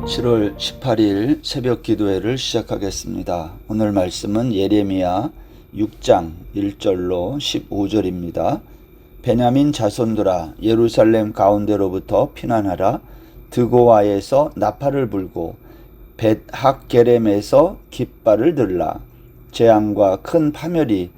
7월 18일 새벽 기도회를 시작하겠습니다. 오늘 말씀은 예레미야 6장 1절로 15절입니다. 베냐민 자손들아 예루살렘 가운데로부터 피난하라. 드고아에서 나팔을 불고 벳학게렘에서 깃발을 들라. 재앙과 큰 파멸이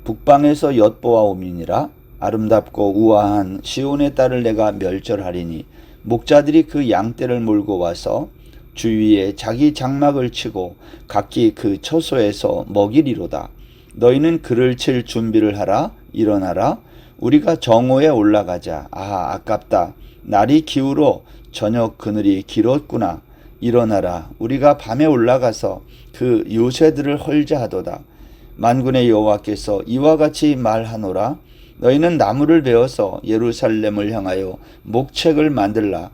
북방에서 엿보아 오미니라. 아름답고 우아한 시온의 딸을 내가 멸절하리니 목자들이 그 양떼를 몰고 와서 주위에 자기 장막을 치고 각기 그 처소에서 먹이리로다. 너희는 그를 칠 준비를 하라. 일어나라. 우리가 정오에 올라가자. 아하, 아깝다. 날이 기울어 저녁 그늘이 길었구나. 일어나라. 우리가 밤에 올라가서 그 요새들을 헐자 하도다. 만군의 여호와께서 이와 같이 말하노라. 너희는 나무를 베어서 예루살렘을 향하여 목책을 만들라.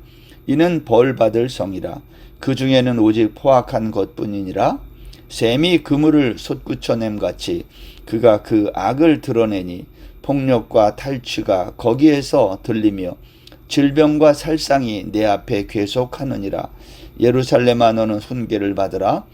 이는 벌 받을 성이라. 그 중에는 오직 포악한 것뿐이니라. 샘이 그물을 솟구쳐냄 같이 그가 그 악을 드러내니 폭력과 탈취가 거기에서 들리며 질병과 살상이 내 앞에 계속하느니라. 예루살렘아, 너는 훈계를 받으라.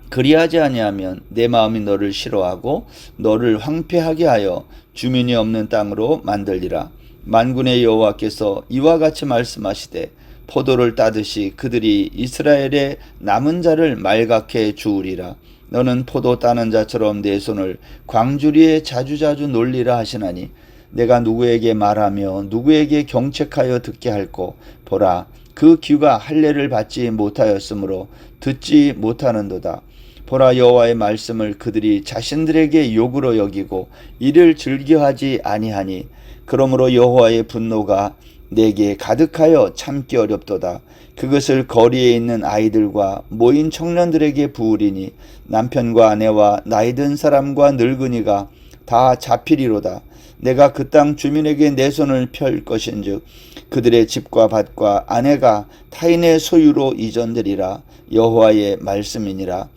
그리하지 아니하면 내 마음이 너를 싫어하고 너를 황폐하게 하여 주민이 없는 땅으로 만들리라. 만군의 여호와께서 이와 같이 말씀하시되 포도를 따듯이 그들이 이스라엘의 남은 자를 말갛게 주우리라. 너는 포도 따는 자처럼 내 손을 광주리에 자주자주 놀리라 하시나니 내가 누구에게 말하며 누구에게 경책하여 듣게 할꼬. 보라, 그 귀가 할례를 받지 못하였으므로 듣지 못하는도다. 보라, 여호와의 말씀을 그들이 자신들에게 욕으로 여기고 이를 즐겨하지 아니하니 그러므로 여호와의 분노가 내게 가득하여 참기 어렵도다. 그것을 거리에 있는 아이들과 모인 청년들에게 부으리니 남편과 아내와 나이든 사람과 늙은이가 다 잡히리로다. 내가 그 땅 주민에게 내 손을 펼 것인즉 그들의 집과 밭과 아내가 타인의 소유로 이전되리라. 여호와의 말씀이니라.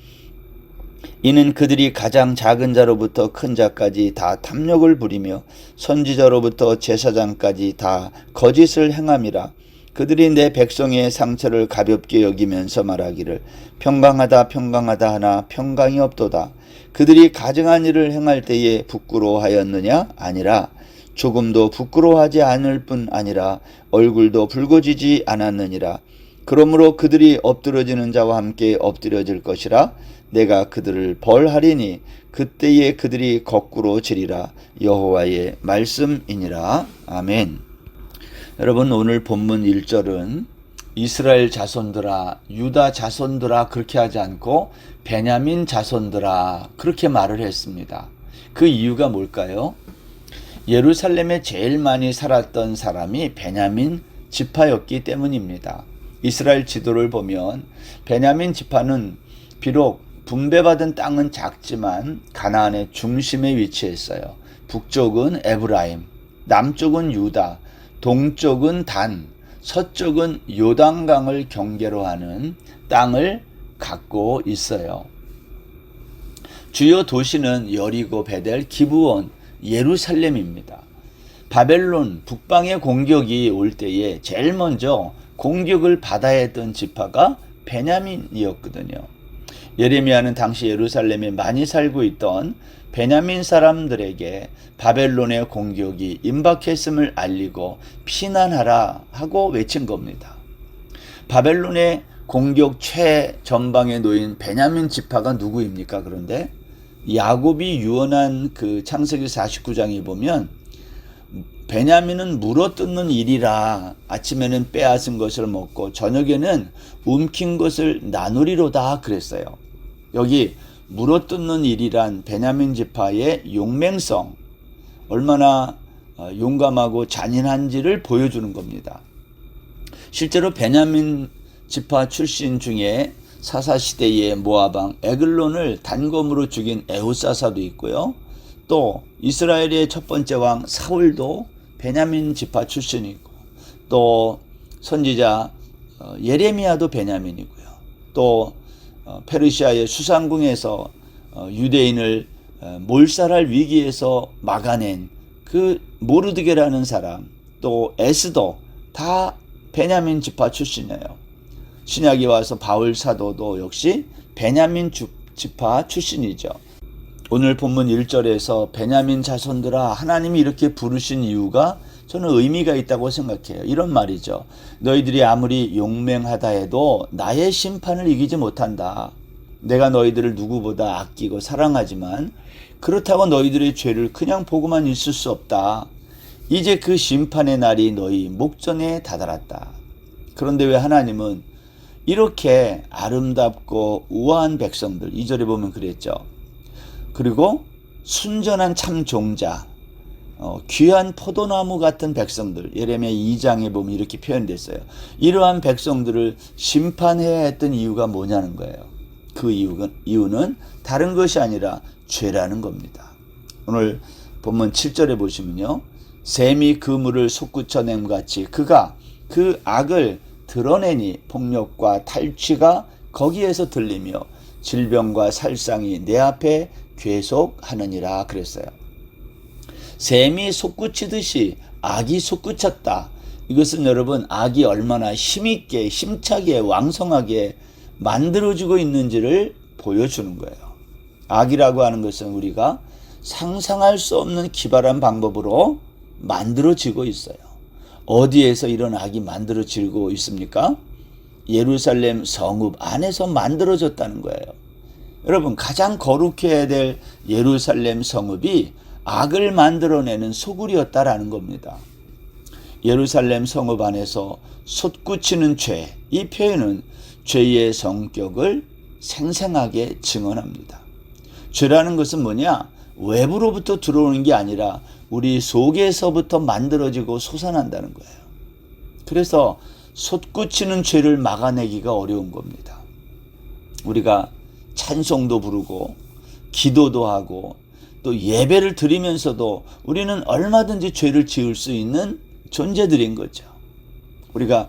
이는 그들이 가장 작은 자로부터 큰 자까지 다 탐욕을 부리며 선지자로부터 제사장까지 다 거짓을 행함이라. 그들이 내 백성의 상처를 가볍게 여기면서 말하기를 평강하다 평강하다 하나 평강이 없도다. 그들이 가증한 일을 행할 때에 부끄러워하였느냐? 아니라 조금도 부끄러워하지 않을 뿐 아니라 얼굴도 붉어지지 않았느니라. 그러므로 그들이 엎드러지는 자와 함께 엎드려질 것이라. 내가 그들을 벌하리니 그때에 그들이 거꾸로 지리라. 여호와의 말씀이니라. 아멘. 여러분, 오늘 본문 1절은 이스라엘 자손들아, 유다 자손들아 그렇게 하지 않고 베냐민 자손들아 그렇게 말을 했습니다. 그 이유가 뭘까요? 예루살렘에 제일 많이 살았던 사람이 베냐민 지파였기 때문입니다. 이스라엘 지도를 보면 베냐민 지파는 비록 분배받은 땅은 작지만 가나안의 중심에 위치했어요. 북쪽은 에브라임, 남쪽은 유다, 동쪽은 단, 서쪽은 요단강을 경계로 하는 땅을 갖고 있어요. 주요 도시는 여리고, 베델, 기브온, 예루살렘입니다. 바벨론 북방의 공격이 올 때에 제일 먼저 공격을 받아야 했던 지파가 베냐민이었거든요. 예레미야는 당시 예루살렘에 많이 살고 있던 베냐민 사람들에게 바벨론의 공격이 임박했음을 알리고 피난하라 하고 외친 겁니다. 바벨론의 공격 최전방에 놓인 베냐민 지파가 누구입니까? 그런데 야곱이 유언한 그 창세기 49장에 보면 베냐민은 물어뜯는 일이라 아침에는 빼앗은 것을 먹고 저녁에는 움킨 것을 나누리로다 그랬어요. 여기 물어뜯는 일이란 베냐민 지파의 용맹성, 얼마나 용감하고 잔인한지를 보여주는 겁니다. 실제로 베냐민 지파 출신 중에 사사시대의 모압왕 에글론을 단검으로 죽인 에후사사도 있고요. 또 이스라엘의 첫 번째 왕 사울도 베냐민 지파 출신이고, 또 선지자 예레미야도 베냐민이고요. 또 페르시아의 수상궁에서 유대인을 몰살할 위기에서 막아낸 그 모르드게라는 사람, 또 에스더 다 베냐민 지파 출신이에요. 신약에 와서 바울 사도도 역시 베냐민 지파 출신이죠. 오늘 본문 1절에서 베냐민 자손들아 하나님이 이렇게 부르신 이유가 저는 의미가 있다고 생각해요. 이런 말이죠. 너희들이 아무리 용맹하다 해도 나의 심판을 이기지 못한다. 내가 너희들을 누구보다 아끼고 사랑하지만 그렇다고 너희들의 죄를 그냥 보고만 있을 수 없다. 이제 그 심판의 날이 너희 목전에 다다랐다. 그런데 왜 하나님은 이렇게 아름답고 우아한 백성들, 2절에 보면 그랬죠. 그리고 순전한 참 종자, 귀한 포도나무 같은 백성들, 예레미야 2장에 보면 이렇게 표현됐어요. 이러한 백성들을 심판해야 했던 이유가 뭐냐는 거예요. 그 이유는 다른 것이 아니라 죄라는 겁니다. 오늘 본문 7절에 보시면요. 샘이 그물을 솟구쳐냄 같이 그가 그 악을 드러내니 폭력과 탈취가 거기에서 들리며 질병과 살상이 내 앞에 괴속하느니라 그랬어요. 샘이 솟구치듯이 악이 솟구쳤다. 이것은 여러분 악이 얼마나 힘있게 힘차게 왕성하게 만들어지고 있는지를 보여주는 거예요. 악이라고 하는 것은 우리가 상상할 수 없는 기발한 방법으로 만들어지고 있어요. 어디에서 이런 악이 만들어지고 있습니까? 예루살렘 성읍 안에서 만들어졌다는 거예요. 여러분 가장 거룩해야 될 예루살렘 성읍이 악을 만들어내는 소굴이었다라는 겁니다. 예루살렘 성읍 안에서 솟구치는 죄, 이 표현은 죄의 성격을 생생하게 증언합니다. 죄라는 것은 뭐냐? 외부로부터 들어오는 게 아니라 우리 속에서부터 만들어지고 솟아난다는 거예요. 그래서 솟구치는 죄를 막아내기가 어려운 겁니다. 우리가 찬송도 부르고 기도도 하고 또 예배를 드리면서도 우리는 얼마든지 죄를 지을 수 있는 존재들인 거죠. 우리가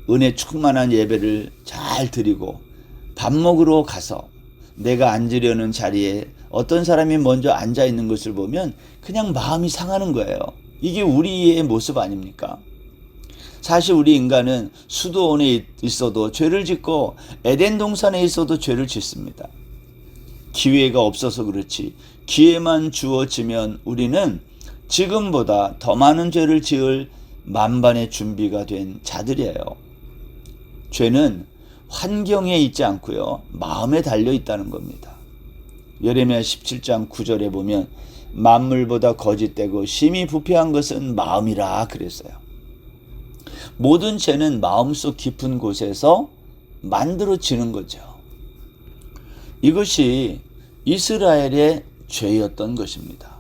은혜 충만한 예배를 잘 드리고 밥 먹으러 가서 내가 앉으려는 자리에 어떤 사람이 먼저 앉아 있는 것을 보면 그냥 마음이 상하는 거예요. 이게 우리의 모습 아닙니까? 사실 우리 인간은 수도원에 있어도 죄를 짓고 에덴 동산에 있어도 죄를 짓습니다. 기회가 없어서 그렇지 기회만 주어지면 우리는 지금보다 더 많은 죄를 지을 만반의 준비가 된 자들이에요. 죄는 환경에 있지 않고요. 마음에 달려 있다는 겁니다. 예레미야 17장 9절에 보면 만물보다 거짓되고 심히 부패한 것은 마음이라 그랬어요. 모든 죄는 마음속 깊은 곳에서 만들어지는 거죠. 이것이 이스라엘의 죄였던 것입니다.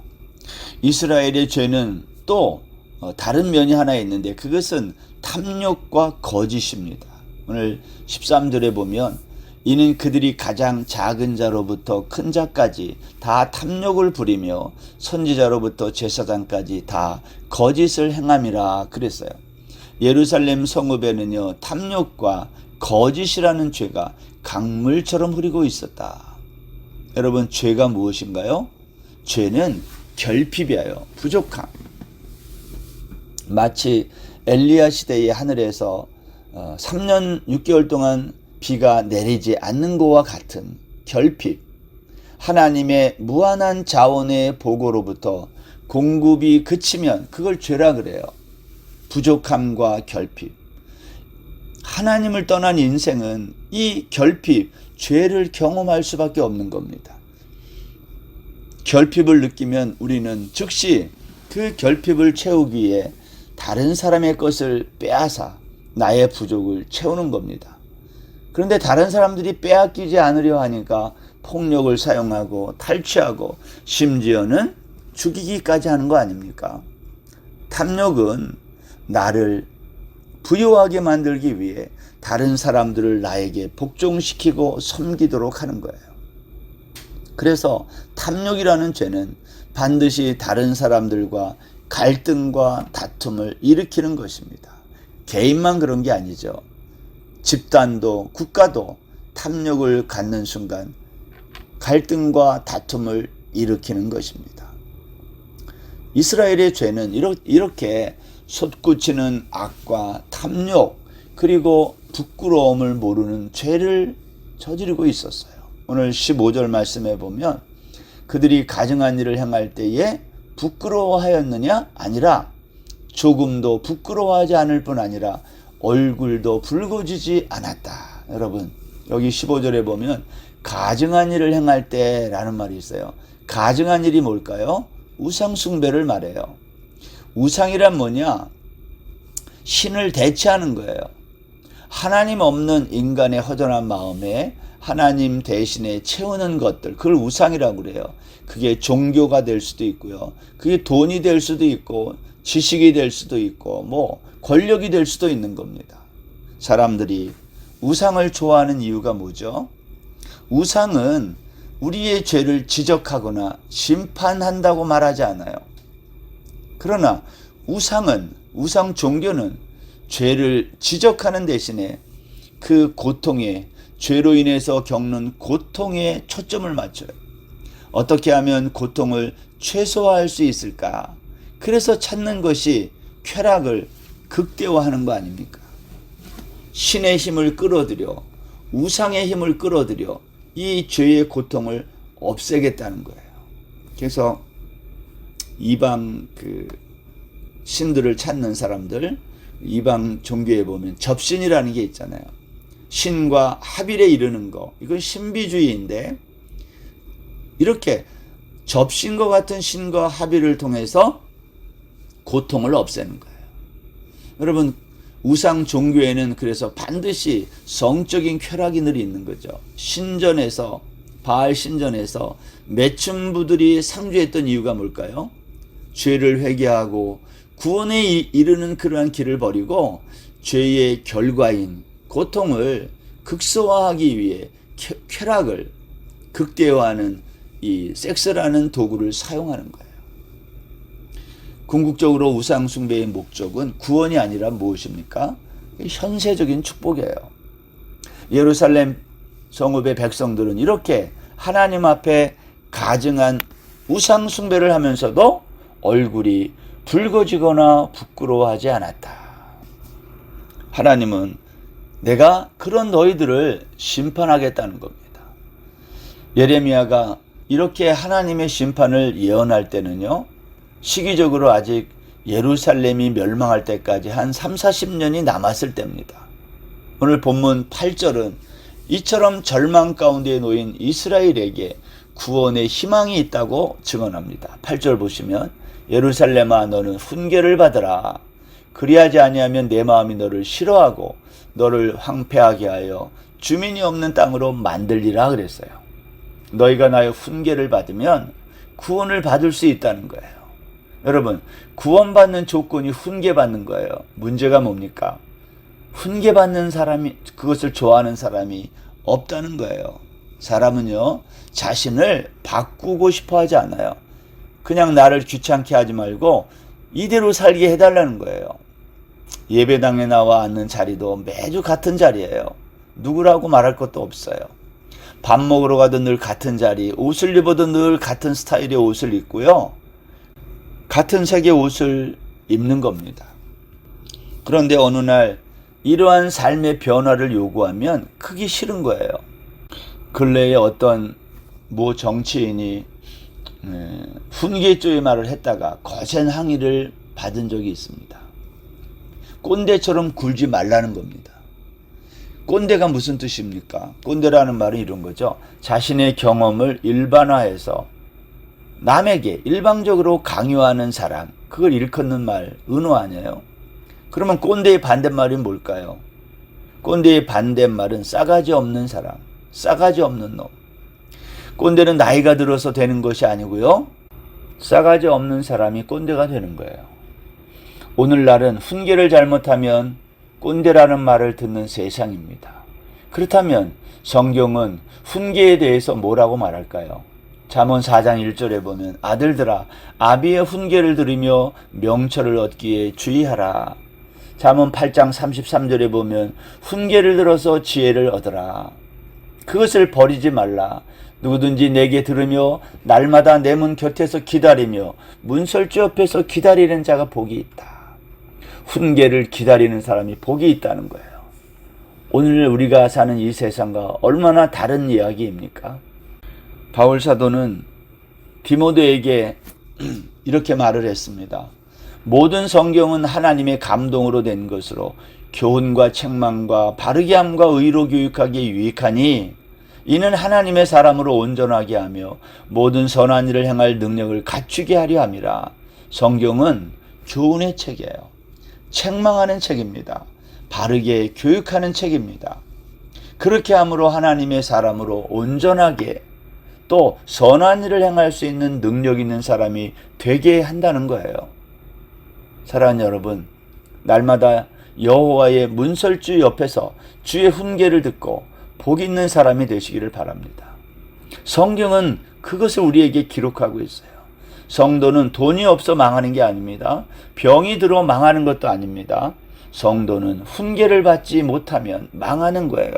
이스라엘의 죄는 또 다른 면이 하나 있는데 그것은 탐욕과 거짓입니다. 오늘 13절에 보면 이는 그들이 가장 작은 자로부터 큰 자까지 다 탐욕을 부리며 선지자로부터 제사장까지 다 거짓을 행함이라 그랬어요. 예루살렘 성읍에는요 탐욕과 거짓이라는 죄가 강물처럼 흐르고 있었다. 여러분 죄가 무엇인가요? 죄는 결핍이에요. 부족함. 마치 엘리야 시대의 하늘에서 3년 6개월 동안 비가 내리지 않는 것과 같은 결핍. 하나님의 무한한 자원의 보고로부터 공급이 그치면 그걸 죄라 그래요. 부족함과 결핍. 하나님을 떠난 인생은 이 결핍, 죄를 경험할 수밖에 없는 겁니다. 결핍을 느끼면 우리는 즉시 그 결핍을 채우기 위해 다른 사람의 것을 빼앗아 나의 부족을 채우는 겁니다. 그런데 다른 사람들이 빼앗기지 않으려 하니까 폭력을 사용하고 탈취하고 심지어는 죽이기까지 하는 거 아닙니까? 탐욕은 나를 부유하게 만들기 위해 다른 사람들을 나에게 복종시키고 섬기도록 하는 거예요. 그래서 탐욕이라는 죄는 반드시 다른 사람들과 갈등과 다툼을 일으키는 것입니다. 개인만 그런 게 아니죠. 집단도 국가도 탐욕을 갖는 순간 갈등과 다툼을 일으키는 것입니다. 이스라엘의 죄는 이렇게 솟구치는 악과 탐욕, 그리고 부끄러움을 모르는 죄를 저지르고 있었어요. 오늘 15절 말씀에 보면 그들이 가증한 일을 행할 때에 부끄러워하였느냐? 아니라 조금도 부끄러워하지 않을 뿐 아니라 얼굴도 붉어지지 않았다. 여러분, 여기 15절에 보면 가증한 일을 행할 때라는 말이 있어요. 가증한 일이 뭘까요? 우상 숭배를 말해요. 우상이란 뭐냐? 신을 대체하는 거예요. 하나님 없는 인간의 허전한 마음에 하나님 대신에 채우는 것들, 그걸 우상이라고 그래요. 그게 종교가 될 수도 있고요. 그게 돈이 될 수도 있고 지식이 될 수도 있고 뭐 권력이 될 수도 있는 겁니다. 사람들이 우상을 좋아하는 이유가 뭐죠? 우상은 우리의 죄를 지적하거나 심판한다고 말하지 않아요. 그러나 우상 종교는 죄를 지적하는 대신에 그 고통에, 죄로 인해서 겪는 고통에 초점을 맞춰요. 어떻게 하면 고통을 최소화할 수 있을까? 그래서 찾는 것이 쾌락을 극대화하는 거 아닙니까? 신의 힘을 끌어들여, 우상의 힘을 끌어들여 이 죄의 고통을 없애겠다는 거예요. 그래서 이방 신들을 찾는 사람들, 이방 종교에 보면 접신이라는 게 있잖아요. 신과 합일에 이르는 거, 이건 신비주의인데 이렇게 접신과 같은 신과 합일을 통해서 고통을 없애는 거예요. 여러분, 우상 종교에는 그래서 반드시 성적인 쾌락이 늘 있는 거죠. 신전에서, 바알 신전에서 매춘부들이 상주했던 이유가 뭘까요? 죄를 회개하고 구원에 이르는 그러한 길을 버리고 죄의 결과인 고통을 극소화하기 위해 쾌락을 극대화하는 이 섹스라는 도구를 사용하는 거예요. 궁극적으로 우상 숭배의 목적은 구원이 아니라 무엇입니까? 현세적인 축복이에요. 예루살렘 성읍의 백성들은 이렇게 하나님 앞에 가증한 우상 숭배를 하면서도 얼굴이 붉어지거나 부끄러워하지 않았다. 하나님은 내가 그런 너희들을 심판하겠다는 겁니다. 예레미야가 이렇게 하나님의 심판을 예언할 때는요, 시기적으로 아직 예루살렘이 멸망할 때까지 한 30-40년이 남았을 때입니다. 오늘 본문 8절은 이처럼 절망 가운데 놓인 이스라엘에게 구원의 희망이 있다고 증언합니다. 8절 보시면 예루살렘아 너는 훈계를 받으라. 그리하지 아니하면 내 마음이 너를 싫어하고 너를 황폐하게 하여 주민이 없는 땅으로 만들리라 그랬어요. 너희가 나의 훈계를 받으면 구원을 받을 수 있다는 거예요. 여러분, 구원받는 조건이 훈계받는 거예요. 문제가 뭡니까? 훈계받는 사람이, 그것을 좋아하는 사람이 없다는 거예요. 사람은요, 자신을 바꾸고 싶어 하지 않아요. 그냥 나를 귀찮게 하지 말고 이대로 살게 해달라는 거예요. 예배당에 나와 앉는 자리도 매주 같은 자리예요. 누구라고 말할 것도 없어요. 밥 먹으러 가도 늘 같은 자리, 옷을 입어도 늘 같은 스타일의 옷을 입고요. 같은 색의 옷을 입는 겁니다. 그런데 어느 날 이러한 삶의 변화를 요구하면 크기 싫은 거예요. 근래에 어떤 모 정치인이 훈계조의 말을 했다가 거센 항의를 받은 적이 있습니다. 꼰대처럼 굴지 말라는 겁니다. 꼰대가 무슨 뜻입니까? 꼰대라는 말은 이런 거죠. 자신의 경험을 일반화해서 남에게 일방적으로 강요하는 사람, 그걸 일컫는 말, 은어 아니에요? 그러면 꼰대의 반대말이 뭘까요? 꼰대의 반대말은 싸가지 없는 사람, 싸가지 없는 놈. 꼰대는 나이가 들어서 되는 것이 아니고요, 싸가지 없는 사람이 꼰대가 되는 거예요. 오늘날은 훈계를 잘못하면 꼰대라는 말을 듣는 세상입니다. 그렇다면 성경은 훈계에 대해서 뭐라고 말할까요? 잠언 4장 1절에 보면 아들들아 아비의 훈계를 들으며 명철을 얻기에 주의하라. 잠언 8장 33절에 보면 훈계를 들어서 지혜를 얻으라. 그것을 버리지 말라. 누구든지 내게 들으며 날마다 내 문 곁에서 기다리며 문설주 옆에서 기다리는 자가 복이 있다. 훈계를 기다리는 사람이 복이 있다는 거예요. 오늘 우리가 사는 이 세상과 얼마나 다른 이야기입니까? 바울 사도는 디모데에게 이렇게 말을 했습니다. 모든 성경은 하나님의 감동으로 된 것으로 교훈과 책망과 바르게 함과 의로 교육하기에 유익하니 이는 하나님의 사람으로 온전하게 하며 모든 선한 일을 행할 능력을 갖추게 하려 함이라. 성경은 교훈의 책이에요. 책망하는 책입니다. 바르게 교육하는 책입니다. 그렇게 함으로 하나님의 사람으로 온전하게 또 선한 일을 행할 수 있는 능력 있는 사람이 되게 한다는 거예요. 사랑하는 여러분, 날마다 여호와의 문설주 옆에서 주의 훈계를 듣고 복 있는 사람이 되시기를 바랍니다. 성경은 그것을 우리에게 기록하고 있어요. 성도는 돈이 없어 망하는 게 아닙니다. 병이 들어 망하는 것도 아닙니다. 성도는 훈계를 받지 못하면 망하는 거예요.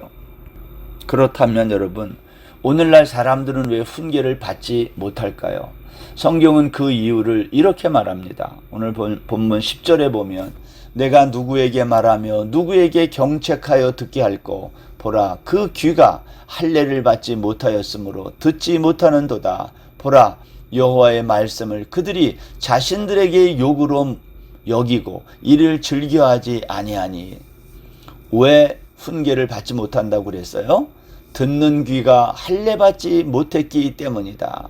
그렇다면 여러분, 오늘날 사람들은 왜 훈계를 받지 못할까요? 성경은 그 이유를 이렇게 말합니다. 오늘 본문 10절에 보면 내가 누구에게 말하며 누구에게 경책하여 듣게 할꼬 보라 그 귀가 할례를 받지 못하였으므로 듣지 못하는도다. 보라 여호와의 말씀을 그들이 자신들에게 욕으로 여기고 이를 즐겨하지 아니하니. 왜 훈계를 받지 못한다고 그랬어요? 듣는 귀가 할례 받지 못했기 때문이다.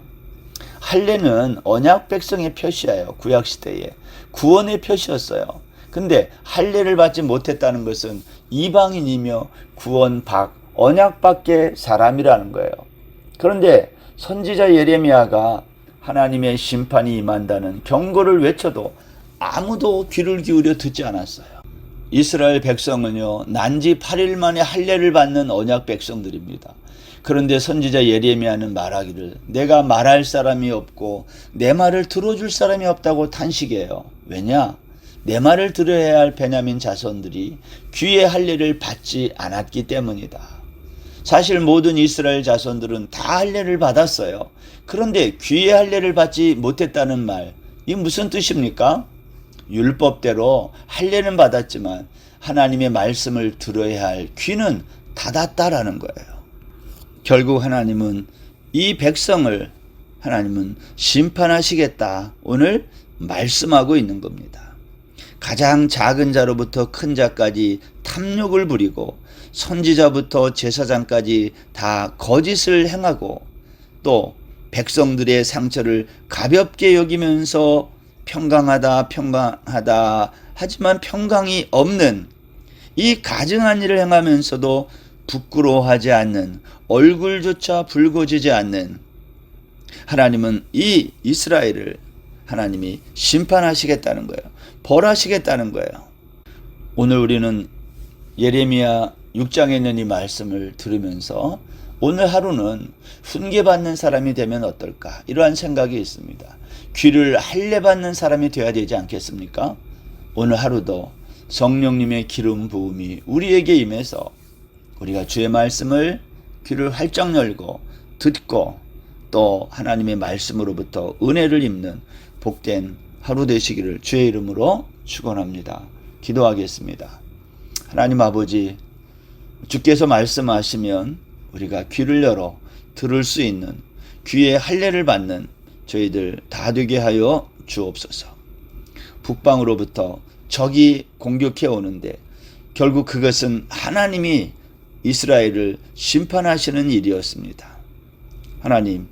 할례는 언약 백성의 표시예요. 구약시대에 구원의 표시였어요. 근데 할례를 받지 못했다는 것은 이방인이며 구원 언약 밖의 사람이라는 거예요. 그런데 선지자 예레미야가 하나님의 심판이 임한다는 경고를 외쳐도 아무도 귀를 기울여 듣지 않았어요. 이스라엘 백성은요, 난지 8일 만에 할례를 받는 언약 백성들입니다. 그런데 선지자 예레미야는 말하기를 내가 말할 사람이 없고 내 말을 들어줄 사람이 없다고 탄식해요. 왜냐? 내 말을 들어야 할 베냐민 자손들이 귀의 할례를 받지 않았기 때문이다. 사실 모든 이스라엘 자손들은 다 할례를 받았어요. 그런데 귀의 할례를 받지 못했다는 말, 이게 무슨 뜻입니까? 율법대로 할례는 받았지만 하나님의 말씀을 들어야 할 귀는 닫았다라는 거예요. 결국 하나님은 이 백성을 심판하시겠다 오늘 말씀하고 있는 겁니다. 가장 작은 자로부터 큰 자까지 탐욕을 부리고 선지자부터 제사장까지 다 거짓을 행하고 또 백성들의 상처를 가볍게 여기면서 평강하다 하지만 평강이 없는 이 가증한 일을 행하면서도 부끄러워하지 않는 얼굴조차 붉어지지 않는 하나님은 이 이스라엘을 하나님이 심판하시겠다는 거예요. 벌하시겠다는 거예요. 오늘 우리는 예레미야 6장에 있는 이 말씀을 들으면서 오늘 하루는 훈계받는 사람이 되면 어떨까 이러한 생각이 있습니다. 귀를 할례받는 사람이 되어야 되지 않겠습니까? 오늘 하루도 성령님의 기름 부음이 우리에게 임해서 우리가 주의 말씀을 귀를 활짝 열고 듣고 또 하나님의 말씀으로부터 은혜를 입는 복된 하루 되시기를 주의 이름으로 축원합니다. 기도하겠습니다. 하나님 아버지, 주께서 말씀하시면 우리가 귀를 열어 들을 수 있는 귀의 할례를 받는 저희들 다 되게 하여 주옵소서. 북방으로부터 적이 공격해 오는데 결국 그것은 하나님이 이스라엘을 심판하시는 일이었습니다. 하나님,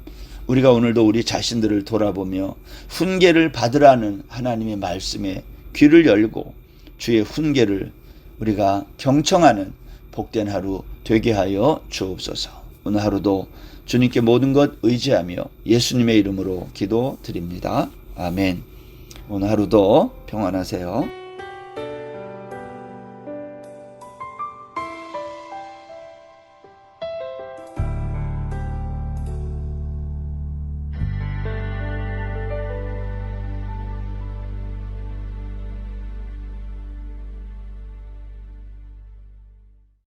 우리가 오늘도 우리 자신들을 돌아보며 훈계를 받으라는 하나님의 말씀에 귀를 열고 주의 훈계를 우리가 경청하는 복된 하루 되게 하여 주옵소서. 오늘 하루도 주님께 모든 것 의지하며 예수님의 이름으로 기도드립니다. 아멘. 오늘 하루도 평안하세요.